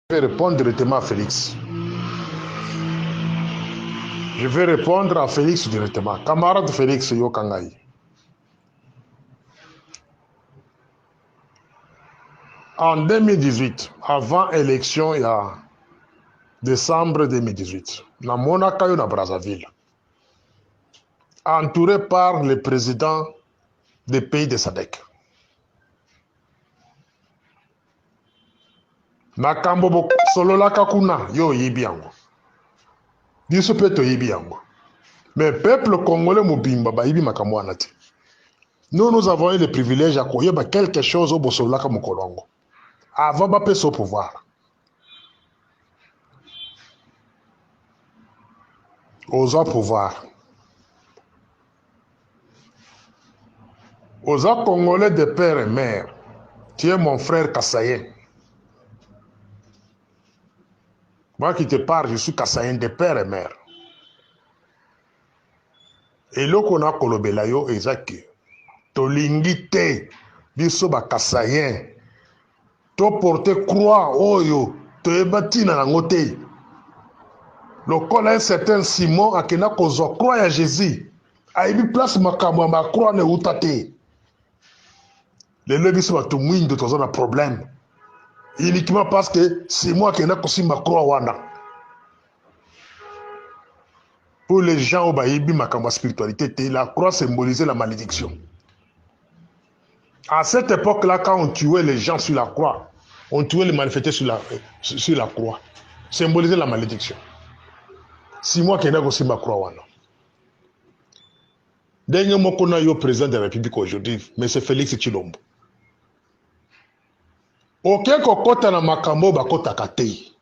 Je vais répondre directement à Félix. Je vais répondre à Félix directement. Camarade Félix Yokangai. En 2018, avant l'élection, il y a décembre 2018, dans Monaco et dans Brazzaville, entouré par les présidents des pays de SADC. Nakambo solola kakuna yo yibiango. Biso peto yibiango. Mais peuple congolais mobimba ba yibi makambo anati. Nous avons eu le privilège à koyeba quelque chose au bosolaka mokolongo. Avant de passer au pouvoir. Aux pouvoir. Aux Congolais de père et mère. Tu es mon frère Kassayen. Moi qui te parle, je suis Kassayen de père et mère. Et là qu'on a kolobelayo exact. Tolingite biso ba Kassayen. To porter croix oyo to ebati na ngote. Le col un certain Simon a kena kozo croix à Jésus. A eu place makambo ma croix ne utate. Les levis sont tout mouillés de ton un problème. Uniquement parce que c'est moi qui ai aussi ma croix wana. Pour les gens au baïbi makambo spiritualité, la croix symbolisait la malédiction. À cette époque-là, quand on tuait les gens sur la croix, on tuait les malfaiteurs sur la croix. Symbolisait la malédiction. C'est moi qui ai aussi ma croix wana. Dernier mot qu'on a eu au président de la République aujourd'hui, M. Félix Tshilombo. Aucun kokota na makambo bakota katei.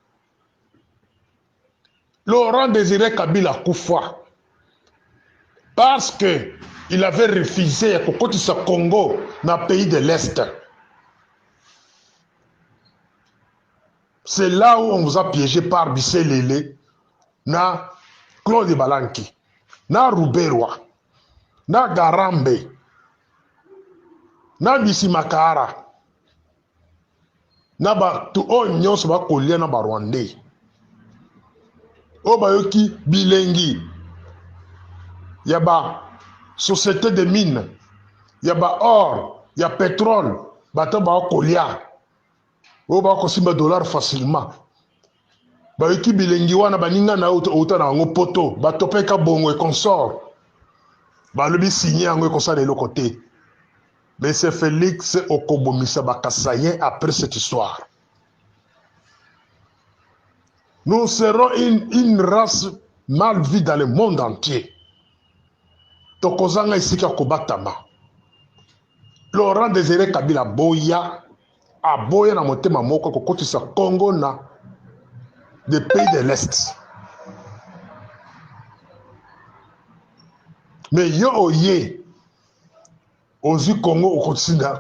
Laurent Désiré Kabila Koufa. Parce que il avait refusé kokoti sa Congo dans le pays de l'Est. C'est là où on vous a piégé par Bissé Lélé, na Claude Balanki, na Rouberwa, na Garambe, na Bisimakara. Naba tu o nyonso ba kolia na ba Rwandais. O ba yoki bilengi. Yaba société de mines. Yaba or, ya pétrole, bato ba kolia. O ba ko simba dollar facilement. Ba yoki bilengi wana baninga na auta na ngo poto, bato peka bongo et consort. Ba lobi signé ngo ko sa de l'autre côté. Mais c'est Félix Okobomisa Bakassayen après cette histoire. Nous serons une race mal vue dans le monde entier. Tokozanga isika kobatama. Laurent Désiré Kabila boya a boya na motema moko kokotisa Congo na des pays de l'Est. Mais yo oye aux Congo au continent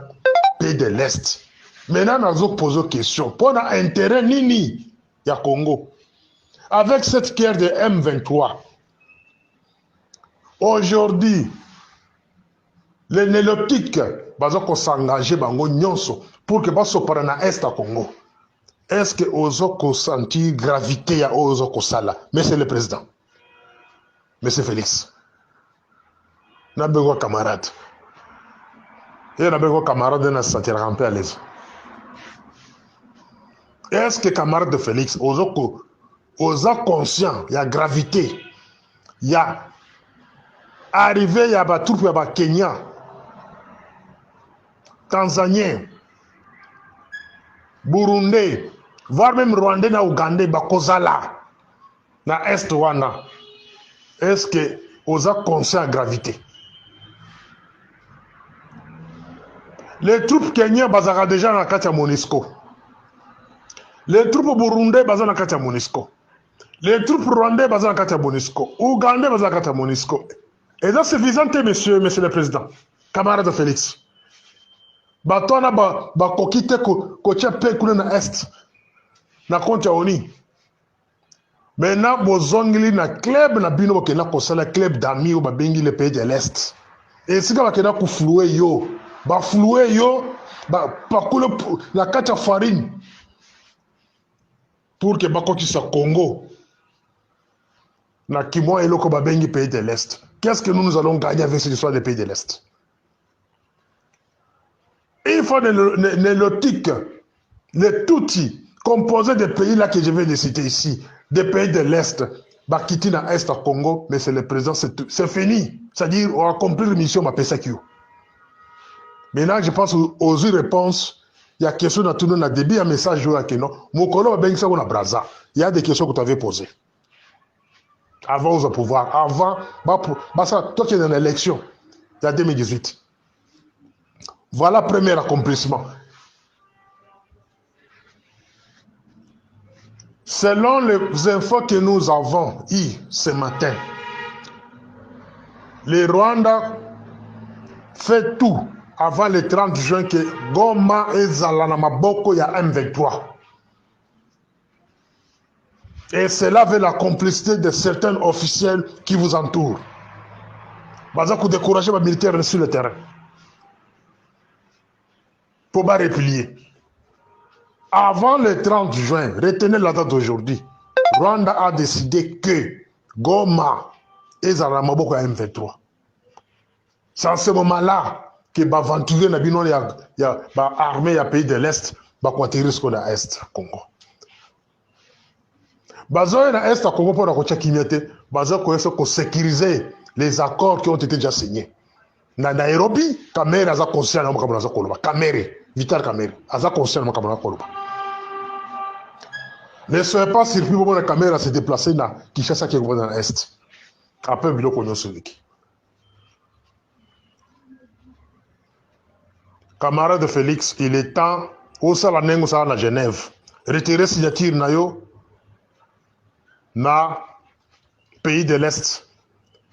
pays de l'Est. Maintenant, nous avons posé une question. Pour intérêt nini ya Congo. Avec cette guerre de M23, aujourd'hui, les nélotiques vont s'engager pour que baso para na Est à Congo. Est-ce que ozo senti gravité ya ozo kosala? Monsieur le Président, Monsieur Félix, n'a besoin camarade. Et n'a besoin camarade n'a sentir un peu à l'aise. Est-ce que camarade de Félix oza conscient, il y a gravité, il y a arrivé, il y a des troupes, il y a des Kenyans, Tanzaniens, Burundais, voire même Rwandais na Ougandais, Bakozala, na Est wana. Est-ce que oza conscient à gravité? Les troupes kenyans bazaka déjà na kati ya MONUSCO. Les troupes burundais bazaka na kati ya MONUSCO. Les troupes rwandais bazaka na kati ya MONUSCO. Ougandais bazaka na kati ya MONUSCO. Et ça c'est suffisant, monsieur le Président. Camarade Félix. Batona ba kokite ko tchepe kule na Est. Na compte ya ONU. Maintenant bozongili na club na bino bokena kosala club d'amis ou babengi le pays de l'Est. Et sika bakena ku flouer yo. Ba flouer yo, ba pakule la kati ya farine. pour que bakokisa Congo na kimwa eloko babengi pays de l'Est. Qu'est-ce que nous allons gagner avec cette histoire des pays de l'Est? Il faut des lotiques, les toutis composés des pays là que je vais les citer ici, des pays de l'Est, Bakiti na Est à Congo, mais c'est le président, c'est fini. C'est-à-dire, on a compris la mission, ma PSQ. Maintenant, je pense aux réponses. Il y a des questions dans tout le monde, début, un message à Keno. Mon collègue, il y a des questions que tu avais posées. Avant au pouvoir, avant, toi qui es dans l'élection, il y a 2018. Voilà le premier accomplissement. Selon les infos que nous avons eues ce matin, le Rwanda fait tout avant le 30 juin que Goma et Zalana Maboko y a M23. Et cela avec la complicité de certains officiels qui vous entourent. Baza pour décourager les militaires sur le terrain. Pour pas replier. Avant le 30 juin, retenez la date d'aujourd'hui, Rwanda a décidé que Goma et Zalana Maboko y a M23. C'est à ce moment-là que l'aventure y a armée à pays de l'Est, va atterrir ce qu'on a à l'Est Congo. Bazo na Est Congo pour la Kocha Kimete, Bazo pour sécuriser les accords qui ont été déjà signés. Na Nairobi, Kamere a conscient de Makamunaza Koloba. Kamere, Vital Kamere, a conscient de Makamunaza Koloba. Ne soyez pas surpris pour la Kamere à se déplacer dans Kinshasa qui est dans l'Est. Après, Bilo Konyo Solik. Camarade Félix, il est temps, au Salanengo ça à Genève, retirer signature nayo na pays de l'Est.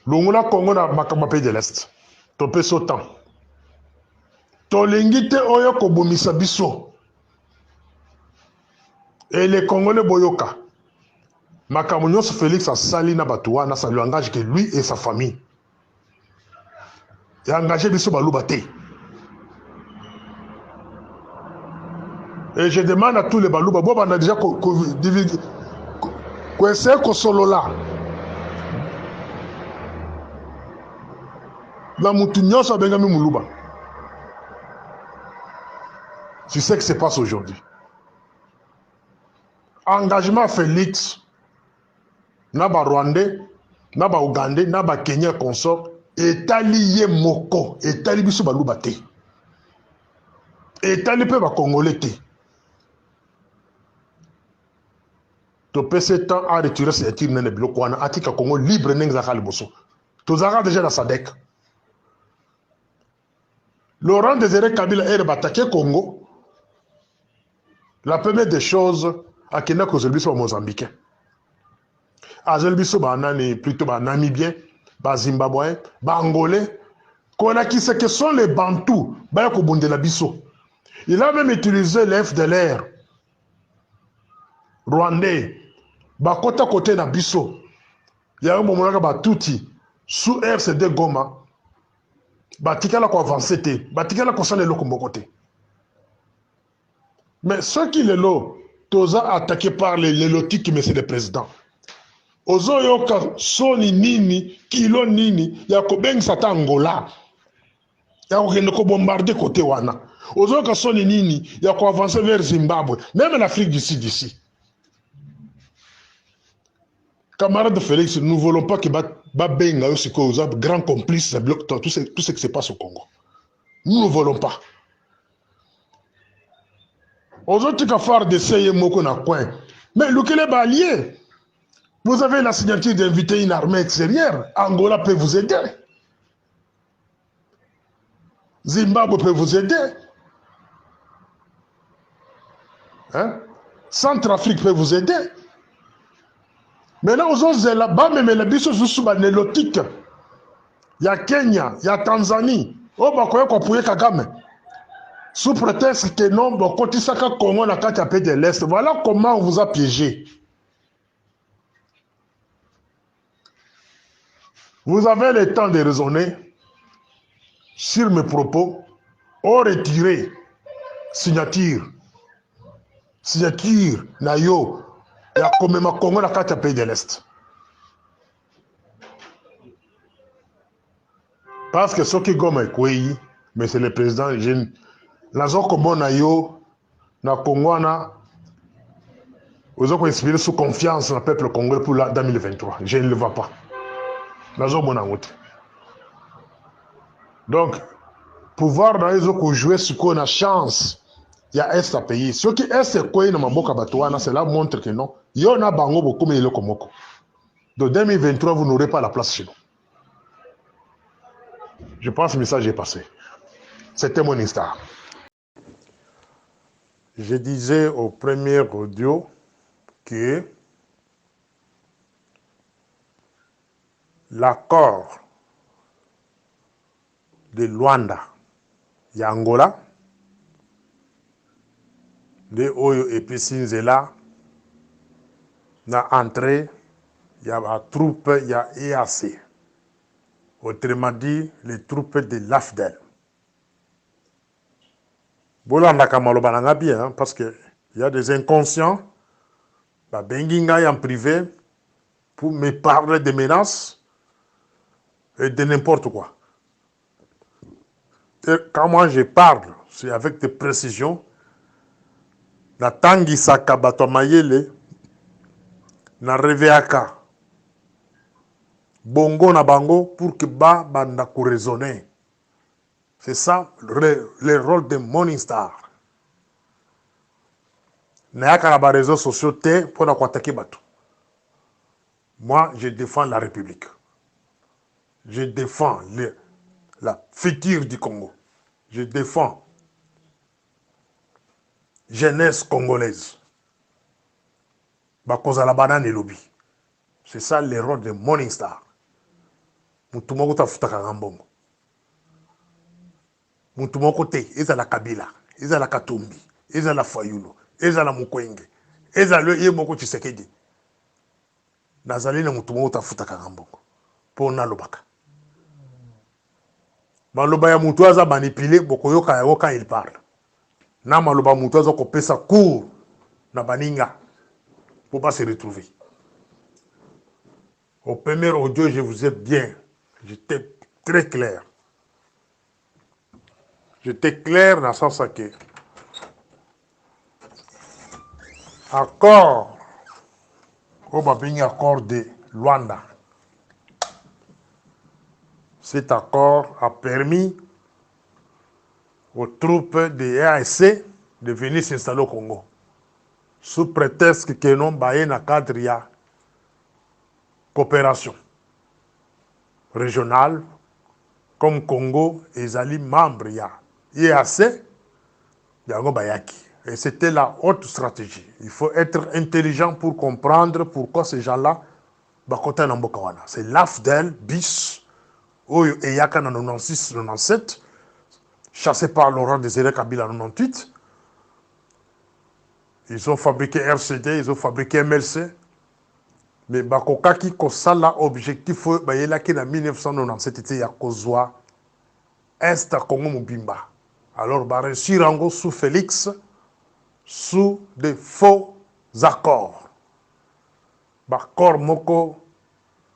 L'Ongla Congo na makama pays de l'Est. Topé sautant. Tolingite oyo kobomisa biso. Et les Congolais boyoka. Makamunyoso Félix a sali na batouana, ça lui engage que lui et sa famille. Et engagé biso balubate. Et je demande à tous les balouba, on a déjà essayer de solo là. La moutounion soit bien moulouba. Tu sais ce qui se passe aujourd'hui. Engagement Félix, Naba Rwandais, Naba Ougandais, Naba Kenya consort, Etali Moko, Etali Bisu Balouba te. Etali pe ba Congolais te. To pese temps à retirer ces tirs dans les blocs wana atika Congo libre n'exaka liboso. To zara déjà dans Sadek. Laurent Désiré Kabila est attaqué Congo. La première des choses à Kenya que celui soit mozambicain. À celui soit banani plutôt namibien, ba zimbabwéen, ba angolais. Qu'on a qui sait que sont les bantous, ba ko bondela biso. Il a même utilisé l'FDLR rwandais. Ba kota côté na biso. Il y a un moment là ba touti sous RCD Goma. Ba tikala ko avancer te, ba tikala ko sale loko côté. Mais ceux qui le lot, toza attaqué par les lotiques mais c'est le président. Ozo yoka soni nini, kilo nini, ya ko beng sata Angola. Ya ko kende ko bombarder côté wana. Ozo yoka soni nini, ya ko avancer vers Zimbabwe, même l'Afrique du Sud ici. Camarade Félix, nous ne voulons pas que Babenga aussi cause grand complice bloque tout ce qui se passe au Congo. Nous ne voulons pas. Aujourd'hui, il faut d'essayer Moko na coin. Mais le Kélé allié, vous avez la signature d'inviter une armée extérieure. Angola peut vous aider. Zimbabwe peut vous aider. Hein? Centrafrique peut vous aider. Maintenant, aux là-bas, même les bisous sous nélotique. Il y a Kenya, il y a Tanzanie. Oh, bah, quoi, pour Kagame. Sous prétexte que non, bon, quand il s'est Congo, la carte de l'Est. Voilà comment on vous a piégé. Vous avez le temps de raisonner sur mes propos. Au retiré, signature, nayo, ya komema Congo na kati ya pays de l'Est. Parce que soki Goma ekwei, mais c'est le président jeune. Nazo komona yo na Congo wana vous avez inspiré sous confiance dans le peuple congolais pour 2023. Je ne le vois pas. Nazo mona ngote. Donc pouvoir dans les autres jouer sur quoi on a chance. Il y a Est à payer. Ce qui est c'est quoi dans Maboka Batouana, cela montre que non. Il y en a bango beaucoup mais il est comme moko. Donc 2023 vous n'aurez pas la place chez nous. Je pense que le message est passé. C'était mon histoire. Je disais au premier audio que l'accord de Luanda et Angola, de Oyo et Pissinzela, na entrée, il y a la troupe, il y a EAC. Autrement dit, les troupes de l'AFDEL. Bolanda Kamaloba nanga bien, parce qu'il y a des inconscients, la Benginga en privé, pour me parler de menaces et de n'importe quoi. Et quand moi je parle, c'est avec des précisions. Na tangi saka bato mayele, na reveaka. Bongo na bango pour que ba banda ko raisonner. C'est ça le rôle de Morning Star. Nayaka na ba réseaux sociaux te pour na attaquer bato. Moi, je défends la République. Je défends la future du Congo. Je défends jeunesse congolaise. Bakoza la banane et lobby. C'est ça le rôle de Morning Star. Mutumoko tafutaka ngambongo. Mutumoko te, eza la Kabila, eza la Katumbi, eza la Fayulu, eza la Mukwenge, eza le yemoko Tshisekedi. Nazali na mutumoko tafutaka ngambongo. Po na lobaka. Maloba ya mutu aza manipulé bokoyoka yango quand il parle. Na maloba mutu aza kopesa cours na baninga pour pas se retrouver. Au premier audio, je vous ai bien. J'étais très clair. J'étais clair dans le sens que accord, au babini accord de Luanda. Cet accord a permis aux troupes de EAC de venir s'installer au Congo. Sous prétexte que non baye na cadre ya coopération régionale comme Congo et Zali membre ya EAC yango bayaki. Et c'était la haute stratégie. Il faut être intelligent pour comprendre pourquoi ces gens-là bakote na mboka wana. C'est l'AFDEL bis oyo eyaka na 96-97 chassé par Laurent Désiré Kabila en 98. Ils ont fabriqué RCD, ils ont fabriqué MLC. Mais bakokaki kosala objectif bayelaki na 1997 était ya kozwa Est Congo Mobimba. Alors ba réussir ango sous Félix sous des faux accords. Accord moko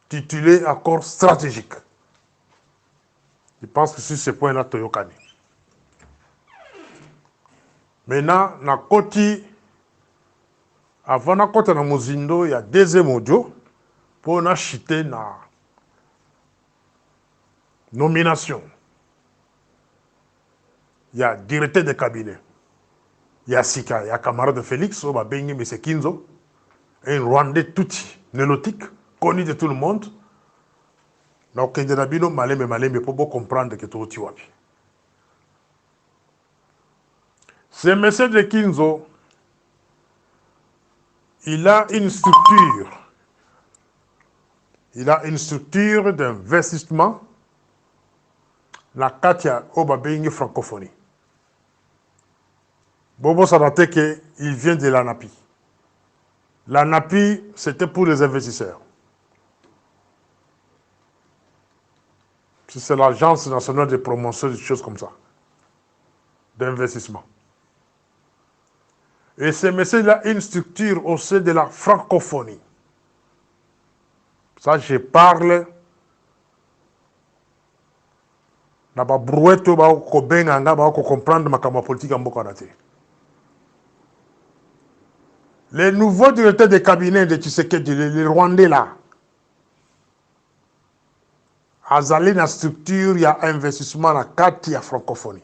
titulé accord stratégique. Je pense que sur ce point-là toyokani. Maintenant na koti avant na kota na mozindo, il y a deuxième audio pour na chiter na nomination. Il y a directeur de cabinet. Il y a Sika, il y a camarade de Félix, Oba Bengi M. Kinzo, un Rwandais tout nélotique, connu de tout le monde. Donc, il y a des malem pour comprendre que tout est wapi. Ce monsieur de Kinzo, il a une structure. Il a une structure d'investissement. La Katia Obabengi francophonie. Bobo Sadate qu'il vient de l'ANAPI. L'ANAPI, c'était pour les investisseurs. C'est l'Agence nationale de promotion, des choses comme ça. D'investissement. Et ce monsieur-là a une structure au sein de la francophonie. Ça, je parle na ba brouette ba ko benga nga ba ko comprendre makama politique en mboka na te. Les nouveaux directeurs de cabinet de Tshisekedi, les Rwandais là, azali na structure ya investissement na kati ya francophonie.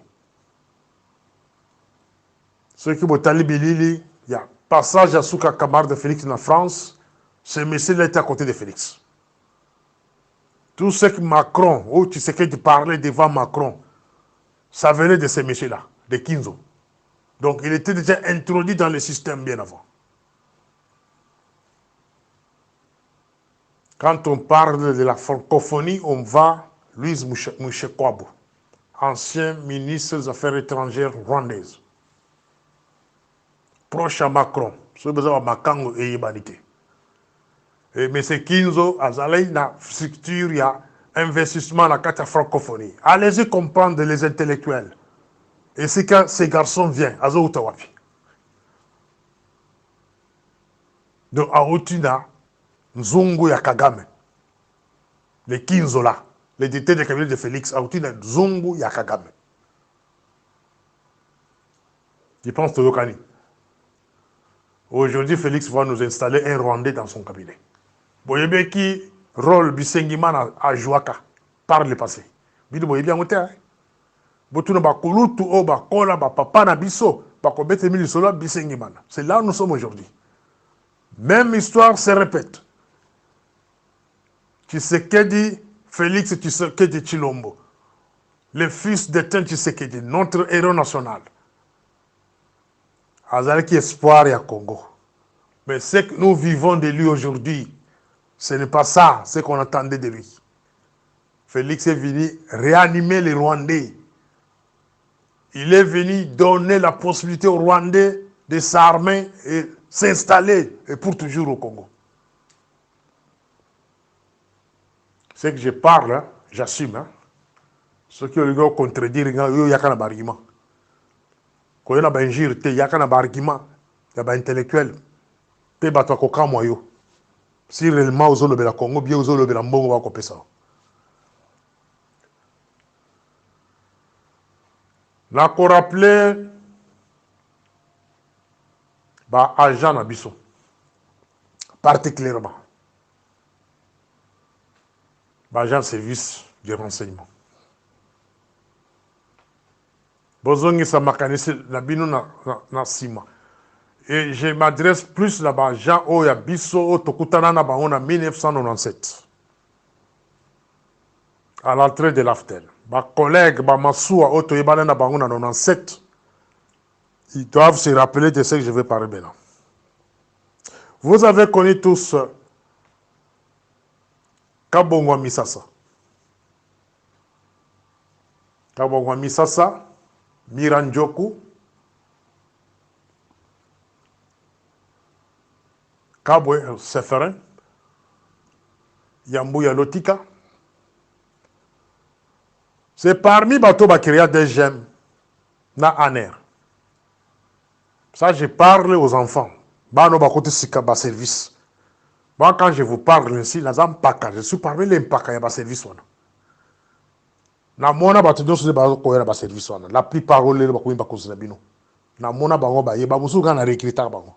Ceux qui botali bilili, il y a passage à Souka Kamar de Félix en France, ce monsieur-là était à côté de Félix. Tout ce que Macron, ou Tshisekedi parlait devant Macron, ça venait de ces messieurs-là, de Kinzo. Donc il était déjà introduit dans le système bien avant. Quand on parle de la francophonie, on va Louise Mushekwabo, ancien ministre des Affaires étrangères rwandaise. Proche à Macron, ce besoin de Makango et Ibanité. Et M. Kinzo, azalé na structure, il y a investissement dans la carte francophonie. Allez-y comprendre les intellectuels. Et c'est quand ces garçons viennent, Azo Utawapi. Donc, à Otina, Nzungu ya Kagame. Les Kinzo là, les détés de cabinet de Félix, à Otina, Nzungu ya Kagame. Je pense que Yokani. Aujourd'hui, Félix va nous installer un Rwandais dans son cabinet. Boyebe qui rôle Bisengimana à Jouaka par le passé. Bido boyebe yangote hein. Botuna ba kulutu o ba kola ba papa na biso ba ko bete mili solo Bisengimana. C'est là où nous sommes aujourd'hui. Même histoire se répète. Tshisekedi, Félix Tshisekedi Chilombo, le fils d'Étienne Tshisekedi, notre héros national. Azalaki espoir à Congo. Mais ce que nous vivons de lui aujourd'hui, ce n'est pas ça, ce qu'on attendait de lui. Félix est venu réanimer les Rwandais. Il est venu donner la possibilité aux Rwandais de s'armer et s'installer et pour toujours au Congo. Ce que je parle, hein, j'assume. Hein. Ceux qui ont contredire, il y a un argument. Quand il y a un injure, il y a un argument. Il y a un intellectuel. Il y a un argument. Si réellement vous avez le Congo, bien vous avez le Mbongo, vous avez ça. Là, qu'on rappelle, agent Nabiso, particulièrement, agent de service de renseignement. Bozongi sa makanisi na bino na sima. Et je m'adresse plus là-bas à Jean Oya Bisso Tokutana na bango en 1997. À l'entrée de l'Aftel. Ma collègue, ma Massoua Oto Yebana na bango en 97. Ils doivent se rappeler de ce que je vais parler maintenant. Vous avez connu tous Kabongwa Misasa. Kabongwa Misasa, Miranjoku, Kabwe Seferin, Yambuya Lotika. C'est parmi Bato Bakiria des gemmes na Aner. Ça, je parle aux enfants. Bano Bakote Sikaba service. Moi, quand je vous parle ainsi, je suis parmi les Mpaka Yaba service. Na mona bato nyonso ze bazo koyela ba service wana. La plupart ole ba koyimba kozela bino. Na mona bango ba yeba musu kana recruter bango.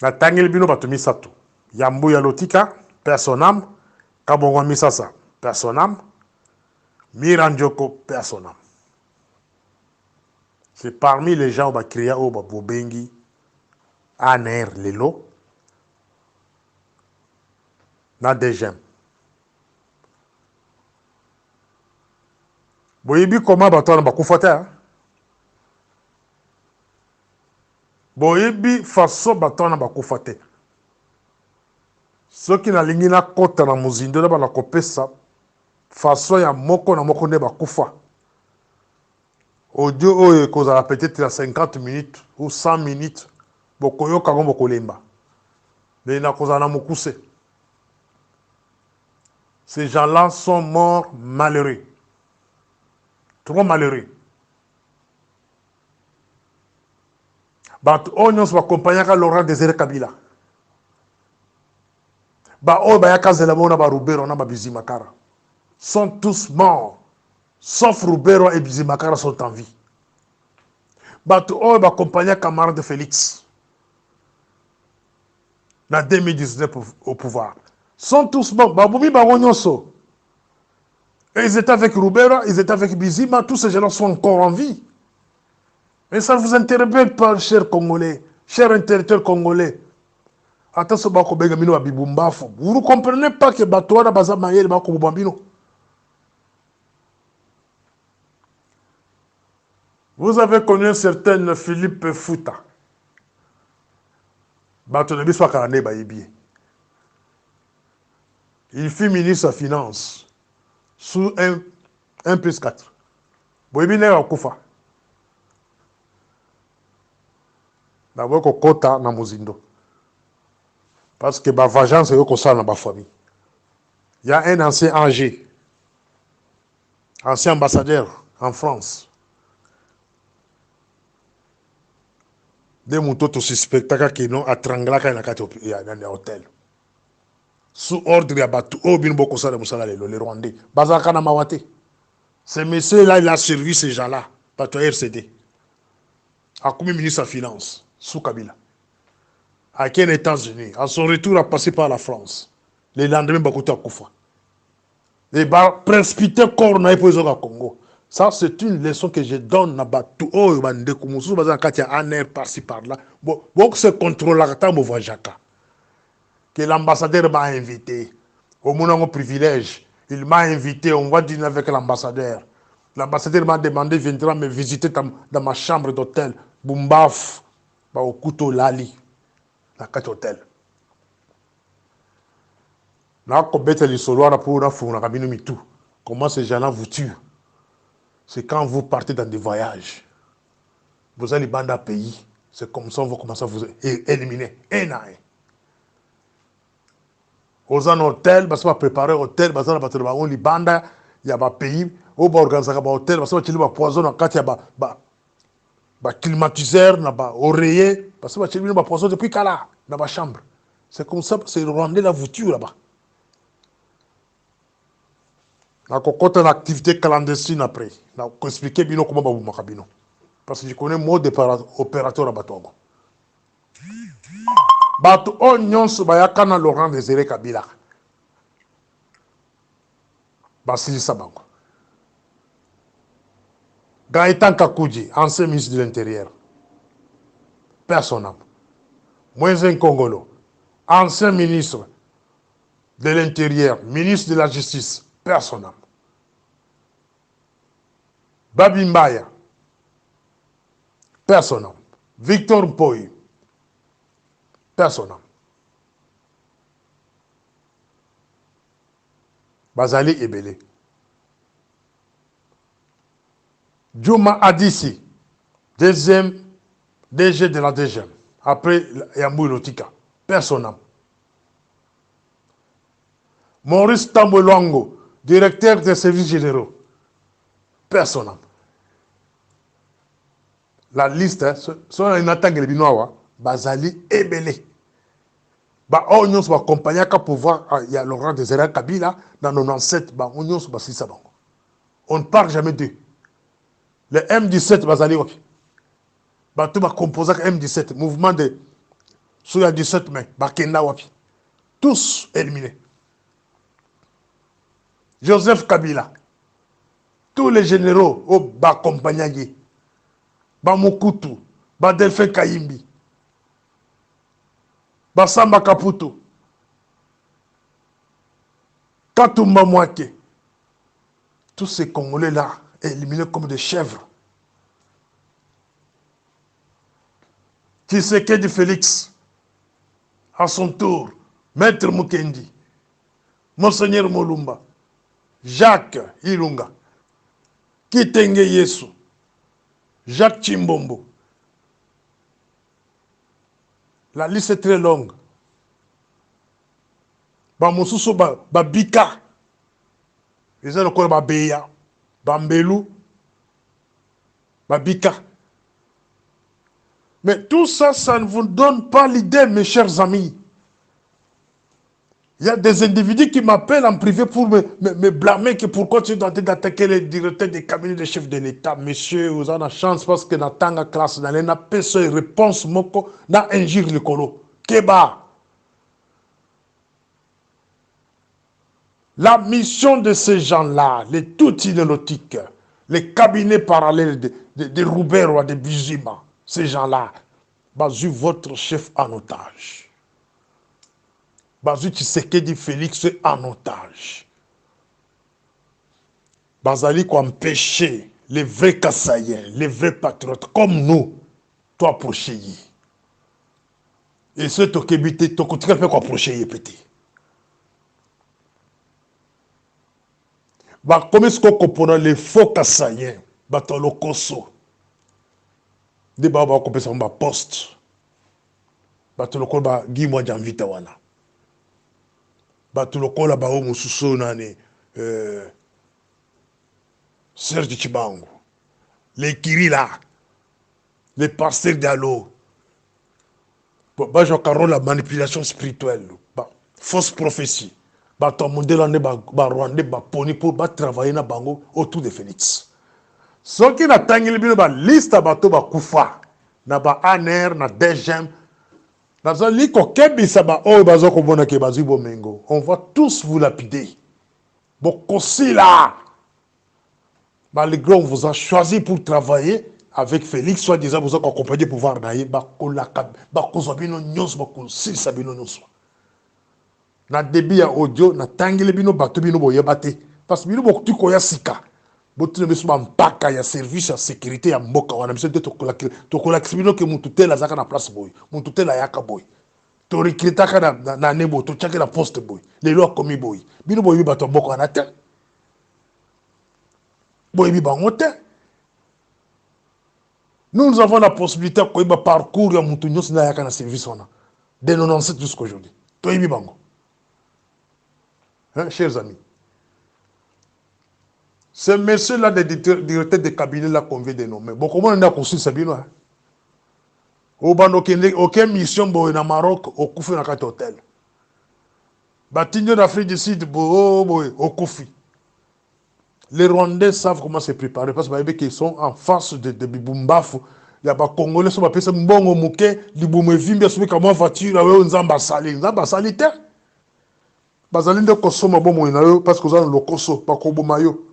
Na tangel bino bato misato. Yambu ya Lotika, personam, Kabongwa Misasa, personam, Miranjoko, personam. C'est parmi les gens qui créent au Bobengi, Aner, Lelo, na des gemmes. Boyebi comment batona bakufate hein? Boyebi façon batona bakufate. Ceux qui na lingi na kota na muzindo na bana kopesa façon ya moko na moko ne bakufa. Audio oyo kozala peut-être 50 minutes ou 100 minutes bokoyoka ngo bokolemba. Mais na kozala mukuse. Ces gens-là sont morts malheureux. Trop malheureux. bato oyo nyonso bakompagnaka Laurent Désiré Kabila baoyo bayaka zela bango na barubero na babizimakara sont tous morts sauf Rubero et Bizimakara sont en vie. Bato oyo bakompagnaka camarade Félix en 2019 au pouvoir sont tous morts. Baboumi bango nyonso. Et ils étaient avec Rubera, ils étaient avec Bizima, tous ces gens sont encore en vie. Et ça ne vous interpelle pas, chers Congolais, chers intellectuels congolais. Attention, vous ne comprenez pas que Batouana Baza Mayel Bako Bambino. Vous avez connu un certain Philippe Fouta. Il fut ministre des Finances sous 1+4. Boyebine a Koufa. D'abord, Kota na Mozindo. Parce que la vengeance est au sein de ma famille. Il y a un ancien AG, ancien ambassadeur en France. Des moutons suspectés qui n'ont attrangé dans l'hôtel. Sous ordre, il y a battu les Rwandais. Bazakana Mawate. Ce monsieur-là, il a servi ces gens-là. Par RCD. A comme ministre des Finances, sous Kabila. À quels États-Unis. À son retour, a passé par la France. Les lendemains, Bakuta Koufa. Les précipités corps pour les Congo. Ça, c'est une leçon que je donne à Batou. Oh, bande Koumoussou, quand il y a un air par-ci par-là. Bon, ce contrôle-là, que l'ambassadeur m'a invité. Au mon privilège, il m'a invité. On va dîner avec l'ambassadeur. L'ambassadeur m'a demandé, viendra me visiter dans ma chambre d'hôtel. Boumbaf, au couteau Lali, la 4 hôtel. Comment ces gens-là vous tuent? C'est quand vous partez dans des voyages. Vous allez dans un pays. C'est comme ça qu'on va commencer à vous éliminer. Un à un. Aux hôtels, parce qu'on va préparer hôtel, parce qu'on va préparer un libanda, il y a un pays, on va organiser un hôtel, parce qu'on va poison, quand il y a un climatiseur, un oreiller, parce qu'on va utiliser un poison depuis là, dans la chambre. C'est comme ça, c'est le Rwandais la voiture là-bas. Je vais une activité clandestine après. Je vais expliquer comment vous m'avez. Parce que je connais le mot d'opérateur à Batogo. Bato Onyon Subayakana Laurent Désiré Kabila. Basili Sabango. Gaëtan Kakouji, ancien ministre de l'Intérieur. Personne. Moïse Kongolo, ancien ministre de l'Intérieur, ministre de la Justice. Personne. Babi Mbaya. Personne. Victor Mpoyi. Personne. Bazali Ebele. Djouma Adissi, deuxième DG de la DGM. Après Yambou Lotika. Personne. Maurice Tambolongo, directeur des services généraux. Personne. La liste, c'est un attaque de Binoawa, Bazali Ebele. On va accompagner pour voir, il y a Laurent Désiré Kabila, dans 97, on ne parle jamais d'eux. Le M17, Bazali, tout va composer M17, mouvement de, sur la 17 mai, Bakenda Wapi. Tous éliminés. Joseph Kabila, tous les généraux, au Bakompagnaye, Bamukutu, Badelfe Kayimbi, Basamba Kaputo, Katumba Mwake, tous ces Congolais-là éliminés comme des chèvres. Tshisekedi Félix, à son tour, Maître Mukendi, Monseigneur Molumba, Jacques Ilunga, Kitenge Yesu, Jacques Chimbombo. La liste est très longue. Bamosusu Babika, ils ont encore Babeya, Bambelou, Babika. Mais tout ça, ça ne vous donne pas l'idée, mes chers amis. Il y a des individus qui m'appellent en privé pour me blâmer que pourquoi tu es en train d'attaquer les directeurs des cabinets des chefs de l'État. Monsieur, vous avez la chance parce que dans la classe, dans les personne réponse moko, na injure le colo. Keba. La mission de ces gens-là, les tout inélotiques, les cabinets parallèles de Roubert ou de Bizima, ces gens-là, basu votre chef en otage. Basu Tshisekedi Félix en otage. Bazali qui empêcher les vrais Kassaïens, les vrais patriotes, comme nous, toi approcher. Et ceux qui habitent, tu continues à approcher, petit. Comme est-ce qu'on comprend les faux Kassaïens, le Koso, des babas qui ont un poste, le Kola Guy Mwadjanvita wana. Le Kola Bao Moussousso Nane, Serge Chibango, les Kirila, les pasteurs d'Allo, la manipulation spirituelle, fausse prophétie. Ton modèle Rwandais poni pour travailler na bango autour de Félix. Ce qui n'a pas la liste bato ba kufa na ba ANR na DGM na zali ko kebisa ba o bazo ko bona ke bazu bomengo. On va tous vous lapider. Bokosi là. Malgré on vous a choisi pour travailler avec Félix, soit disant vous accompagner pour pouvoir naïe ba ko la ba ko zobino nyos ba ko si sabino nyos. Na débit ya audio na tangile bino bato bino boyebate parce que bino bokuti ko ya sika botu ne so mpaka ya service ya sécurité ya mboka wana monsieur to kola bino ke mututela zaka na place boy mututela yaka boy to recruter ka na nebo to chaka na poste boy les lois commis boy bino boyebi bato mboka wana te boyebi bango te. Nous avons la possibilité de parcours ya mutu nyos na yaka na service wana de 97 jusqu'à aujourd'hui to yebi bango. Hein, chers amis, ce monsieur-là, des directeurs de cabinet, qu'on vient de nommer. Bon, comment on a construit ça, bien? Aucune mission au Maroc, au Koufi, dans un hôtel. Batigno d'Afrique du Sud, au Koufi. Les Rwandais savent comment se préparer parce qu'ils sont en face de Bibumbafu. Il y a des Congolais qui sont appelés Mbongo Mouké, les Boumevimbi, qui sont en voiture, ils ont Sali. Ils ont Sali. Bazali de kosoma bomo inayo parce que vous avez le koso pas kobomayo.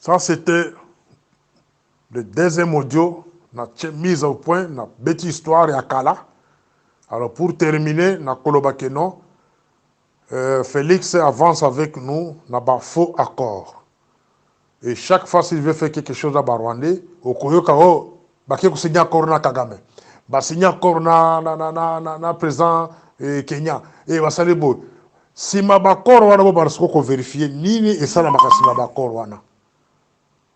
Ça c'était le deuxième audio, na mise au point, na bête histoire ya kala. Alors pour terminer, na kolobakeno, Félix avance avec nous, na ba faux accord. Et chaque fois s'il veut faire quelque chose à Barwandé, au koyoka o baké ko signer accord na Kagame. Ba signer accord na président Kenya et Wasalebo si ma bakor wana bo barsko ko vérifier nini et ça la makasi ma bakor wana.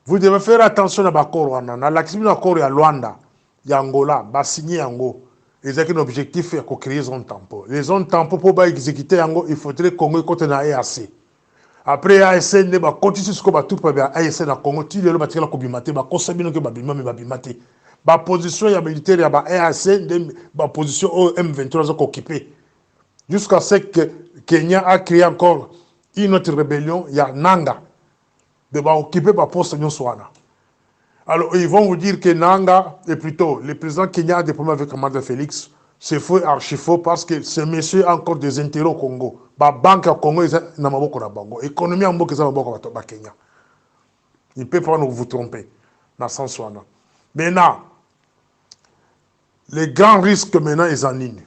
Vous devez faire attention à bakor wana na l'action accord ya Luanda ya Angola ba signer yango et c'est un objectif ya ko créer zone tampon. Les zones tampon pour ba exécuter yango il faudrait Congo côté na EAC. Après EAC ne ba continuer ce ko ba tout pa ba EAC na Congo ti lelo ba tikala ko bimate ba kosabino ke ba bimate. La position militaire, il y a la position M23 occupée. Jusqu'à ce que Kenya a créé encore une autre rébellion, il y a Nanga, de occuper la poste de Swana. Alors, ils vont vous dire que Nanga, et plutôt, le président Kenya a des problèmes avec Commander Félix. C'est faux, archi faux, parce que ce monsieur a encore des intérêts au Congo. La banque au Congo, il n'a pas beaucoup de banque. L'économie en Congo, il n'a pas beaucoup de Kenya. Il ne peut pas vous tromper. Dans ce sens là. Maintenant, les grands risques maintenant, ils en ligne.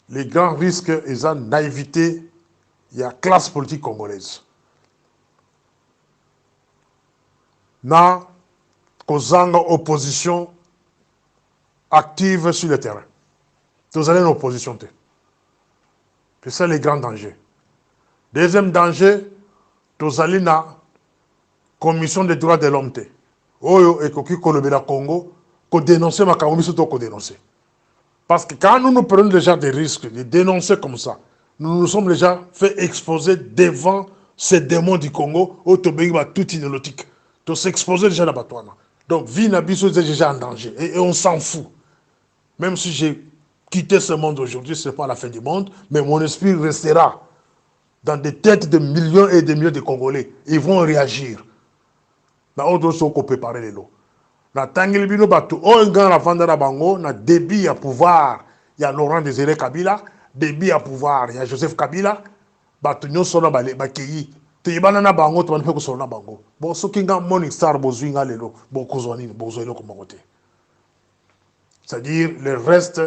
Les grands risques, ils en naïveté, il y a classe politique congolaise. Na kozanga opposition active sur le terrain. Vous allez une opposition. C'est ça les grands dangers. Deuxième danger, vous allez na commission des droits de l'homme. Oyo et koki kolobela Congo. Dénoncer ma carrière, surtout qu'on dénoncer. Parce que quand nous prenons déjà des risques de dénoncer comme ça, nous nous sommes déjà fait exposer devant ces démons du Congo, au Tobago, tout inélotique. de s'exposer déjà là-bas. Donc, vie Nabiso est déjà en danger. Et on s'en fout. Même si j'ai quitté ce monde aujourd'hui, ce n'est pas la fin du monde, mais mon esprit restera dans des têtes de millions et de millions de Congolais. Ils vont réagir. Na autre chose qu'on peut préparer les lots. Na tangel bino batu o ngan la vanda na bango na débit à pouvoir il y a Laurent Désiré Kabila, débit à pouvoir il y a Joseph Kabila, batu nyonso na bale bakeyi. Te bana na bango to banpe ko sona bango. Bon soki nga Morning Star bozwinga lelo, bo kozwani bozoelo ko bangote. C'est-à-dire le reste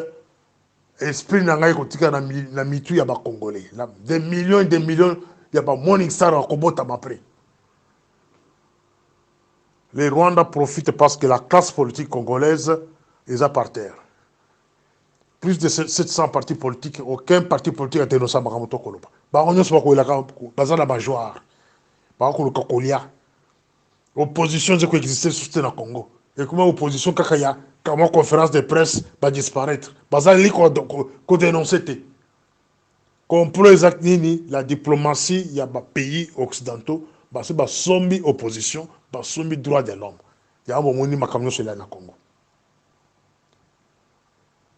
esprit na ngai kotika na mitu ya ba Congolais. Des millions et des millions ya ba Morning Star ko bota après. Les Rwandais profitent parce que la classe politique congolaise est à par terre. Plus de 700 partis politiques, aucun parti politique a dénoncé Makamoto Koloba. On se voit la bajoire. L'opposition qui existait sur le Congo. Et comment l'opposition, quand la conférence de presse va disparaître. Bazali qu'on dénonçait. Complot exact nini, la diplomatie, il y a des pays occidentaux, c'est la sombi opposition, la sombi droit de l'homme. Il y a un moment où il y a un Congo.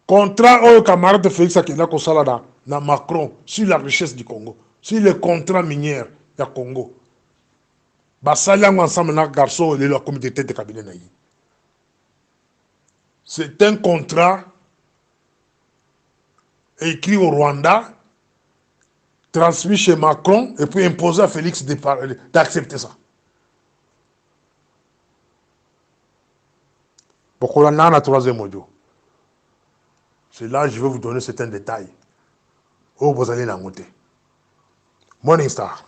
Contrat au camarade Félix Akela Kosala na Macron sur la richesse du Congo, sur les contrats miniers du Congo. Basali ensemble na garçon et la communauté de cabinet naï. C'est un contrat écrit au Rwanda, transmis chez Macron et puis imposé à Félix d'accepter ça. Pourquoi on a un troisième audio? C'est là que je vais vous donner certains détails. Où vous allez la monter. Morning Star.